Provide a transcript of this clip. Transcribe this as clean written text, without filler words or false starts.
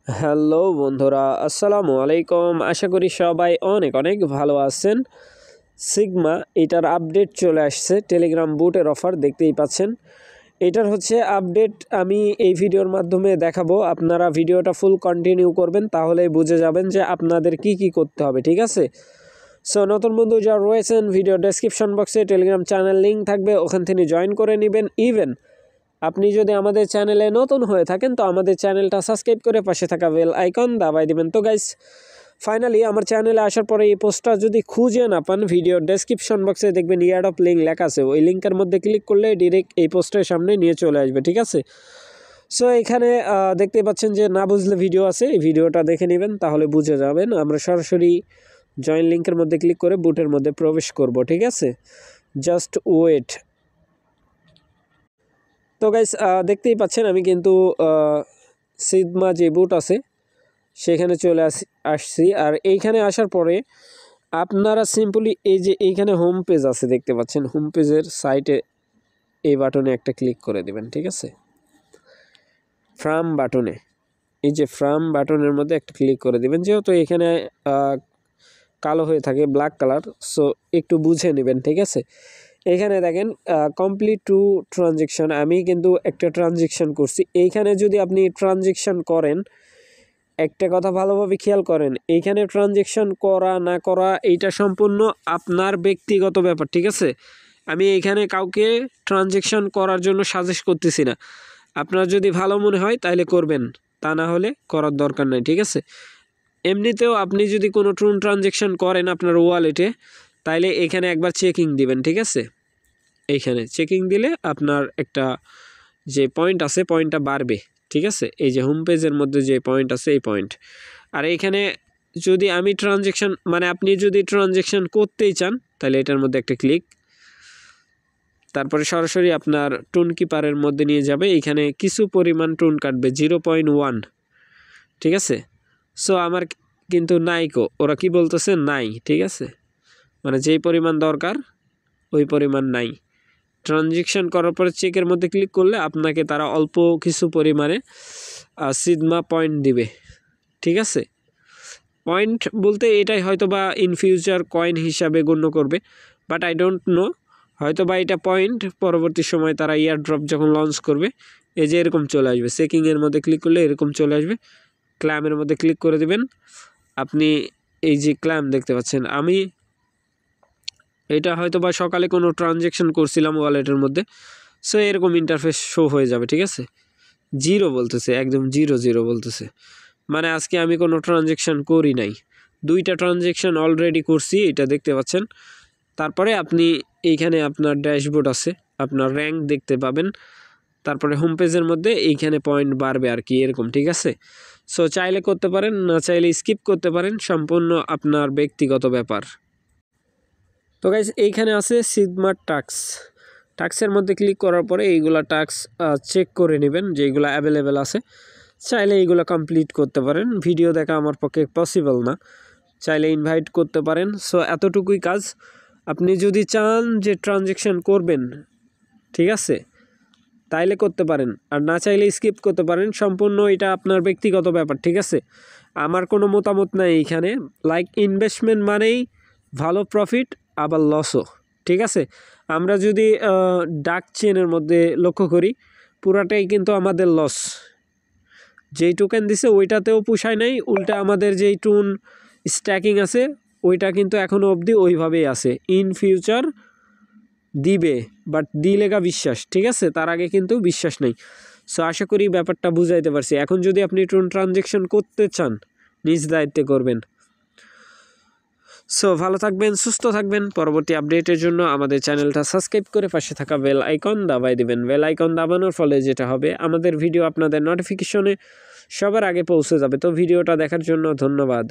Hello বন্ধুরা, আসসালামু আলাইকুম। আশা করি সবাই অনেক অনেক ভালো আছেন। সিগমা এটার আপডেট চলে আসছে, টেলিগ্রাম বুটের অফার দেখতেই পাচ্ছেন। এটার হচ্ছে আপডেট আমি এই ভিডিওর মাধ্যমে দেখাবো। আপনারা ভিডিওটা ফুল কন্টিনিউ করবেন, তাহলেই বুঝে যাবেন যে আপনাদের কি কি করতে হবে, ঠিক আছে? সো নতুন বন্ধু যারা রয়েছেন, ভিডিও ডেসক্রিপশন বক্সে টেলিগ্রাম চ্যানেল লিঙ্ক থাকবে, ওখান থেকে জয়েন করে নেবেন। ইভেন আপনি যদি আমাদের চ্যানেলে নতুন হয়ে থাকেন তো আমাদের চ্যানেলটা সাবস্ক্রাইব করে পাশে থাকা বেল আইকন দাবাই দিবেন। তো গাইস, ফাইনালি আমার চ্যানেলে আসার পরে এই পোস্টটা যদি খুঁজে না পান, ভিডিও ডেসক্রিপশন বক্সে দেখবেন ইয়ারডপ লিঙ্ক লেখা আছে, ওই লিঙ্কের মধ্যে ক্লিক করলে ডিরেক্ট এই পোস্টের সামনে নিয়ে চলে আসবে, ঠিক আছে? সো এখানে দেখতে পাচ্ছেন যে না বুঝলে ভিডিও আছে, এই ভিডিওটা দেখে নেবেন, তাহলে বুঝে যাবেন। আমরা সরাসরি জয়েন লিঙ্কের মধ্যে ক্লিক করে বুটের মধ্যে প্রবেশ করব, ঠিক আছে? Just wait. তো গাইস, দেখতেই পাচ্ছেন আমি কিন্তু সিগমা যে বুট আছে সেখানে চলে আসছি। আর এইখানে আসার পরে আপনারা সিম্পলি এই যে এইখানে হোম পেজ আছে দেখতে পাচ্ছেন, হোম পেজের সাইটে এই বাটনে একটা ক্লিক করে দিবেন, ঠিক আছে? ফ্রাম বাটনে, এই যে ফ্রাম বাটনের মধ্যে একটা ক্লিক করে দিবেন। যেহেতু এখানে কালো হয়ে থাকে, ব্ল্যাক কালার, সো একটু বুঝে নেবেন, ঠিক আছে? এখানে দেখেন কমপ্লিট টু ট্রানজেকশন, আমি কিন্তু একটা ট্রানজেকশন করছি। এইখানে যদি আপনি ট্রানজেকশন করেন, একটা কথা ভালোভাবে খেয়াল করেন, এইখানে ট্রানজেকশন করা না করা এইটা সম্পূর্ণ আপনার ব্যক্তিগত ব্যাপার, ঠিক আছে? আমি এইখানে কাউকে ট্রানজেকশন করার জন্য সাজেস্ট করতেছি না। আপনার যদি ভালো মনে হয় তাহলে করবেন, তা না হলে করার দরকার নাই, ঠিক আছে? এমনিতেও আপনি যদি কোনো ট্রানজেকশন করেন আপনার ওয়ালেটে, তাইলে এখানে একবার চেকিং দিবেন, ঠিক আছে? এইখানে চেকিং দিলে আপনার একটা যে পয়েন্ট আছে পয়েন্টটা বাড়বে, ঠিক আছে? এই যে হোম পেজের মধ্যে যে পয়েন্ট আছে এই পয়েন্ট। আর এইখানে যদি আমি ট্রানজেকশন মানে আপনি যদি ট্রানজেকশন করতেই চান তাহলে এটার মধ্যে একটা ক্লিক, তারপরে সরাসরি আপনার টুন কিপারের মধ্যে নিয়ে যাবে। এইখানে কিছু পরিমাণ টুন কাটবে 0.1, ঠিক আছে? সো আমার কিন্তু নাইকো, ওরা কি বলতেছে নাই, ঠিক আছে? মানে যেই পরিমাণ দরকার ওই পরিমাণ নাই। ট্রানজেকশন করার পরে চেকের মধ্যে ক্লিক করলে আপনাকে তারা অল্প কিছু পরিমাণে সিগমা পয়েন্ট দিবে, ঠিক আছে? পয়েন্ট বলতে এটাই হয়তো বা ইন ফিউচার কয়েন হিসাবে গণ্য করবে, বাট আই ডোন্ট নো। হয়তো বা এটা পয়েন্ট পরবর্তী সময় তারা ইয়ার ড্রপ যখন লঞ্চ করবে এই যে এরকম চলে আসবে। চেকিংয়ের মধ্যে ক্লিক করলে এরকম চলে আসবে। ক্ল্যামের মধ্যে ক্লিক করে দেবেন। আপনি এই যে ক্ল্যাম দেখতে পাচ্ছেন, আমি এটা হয়তো বা সকালে কোনো ট্রানজেকশন করছিলাম ওয়ালেটের মধ্যে, সো এরকম ইন্টারফেস শো হয়ে যাবে, ঠিক আছে? 0 বলতেছে, একদম 0 বলতেছে, মানে আজকে আমি কোনো ট্রানজেকশন করি নাই। 2টা ট্রানজেকশন অলরেডি করছি, এটা দেখতে পাচ্ছেন। তারপরে আপনি এইখানে আপনার ড্যাশবোর্ড আছে, আপনার র্যাঙ্ক দেখতে পাবেন। তারপরে হোম পেজের মধ্যে এইখানে পয়েন্ট বাড়বে আর কি, এরকম, ঠিক আছে? সো চাইলে করতে পারেন, না চাইলে স্কিপ করতে পারেন, সম্পূর্ণ আপনার ব্যক্তিগত ব্যাপার। তো গাইজ, এইখানে আছে সিগমা টাস্কের মধ্যে ক্লিক করার পরে এইগুলা টাস্ক চেক করে নেবেন যেগুলো অ্যাভেলেবেল আছে। চাইলে এইগুলো কমপ্লিট করতে পারেন। ভিডিও দেখা আমার পক্ষে পসিবল না, চাইলে ইনভাইট করতে পারেন। সো এতটুকুই কাজ। আপনি যদি চান যে ট্রানজেকশন করবেন, ঠিক আছে, তাইলে করতে পারেন, আর না চাইলে স্কিপ করতে পারেন। সম্পূর্ণ এটা আপনার ব্যক্তিগত ব্যাপার, ঠিক আছে? আমার কোনো মতামত নাই এইখানে। লাইক ইনভেস্টমেন্ট মানেই ভালো প্রফিট আবার লসও, ঠিক আছে? আমরা যদি ডার্ক চেনের মধ্যে লক্ষ্য করি, পুরাটাই কিন্তু আমাদের লস। যেই টোকেন দিছে ওইটাতেও পুষায় নাই, উল্টা আমাদের যেই টুন স্ট্যাকিং আছে ওইটা কিন্তু এখনও অবধি ওইভাবেই আছে। ইন ফিউচার দিবে, বাট দিলেগা বিশ্বাস, ঠিক আছে? তার আগে কিন্তু বিশ্বাস নেই। সো আশা করি ব্যাপারটা বুঝাইতে পারছি। এখন যদি আপনি ট্রানজেকশন করতে চান, নিজ দায়িত্বে করবেন। সো ভালো থাকবেন, সুস্থ থাকবেন। পরবর্তী আপডেটের জন্য আমাদের চ্যানেলটা সাবস্ক্রাইব করে পাশে থাকা বেল আইকন দাবাই দিবেন। বেল আইকন দাবানোর ফলে যেটা হবে, আমাদের ভিডিও আপনাদের নোটিফিকেশনে সবার আগে পৌঁছে যাবে। তো ভিডিওটা দেখার জন্য ধন্যবাদ।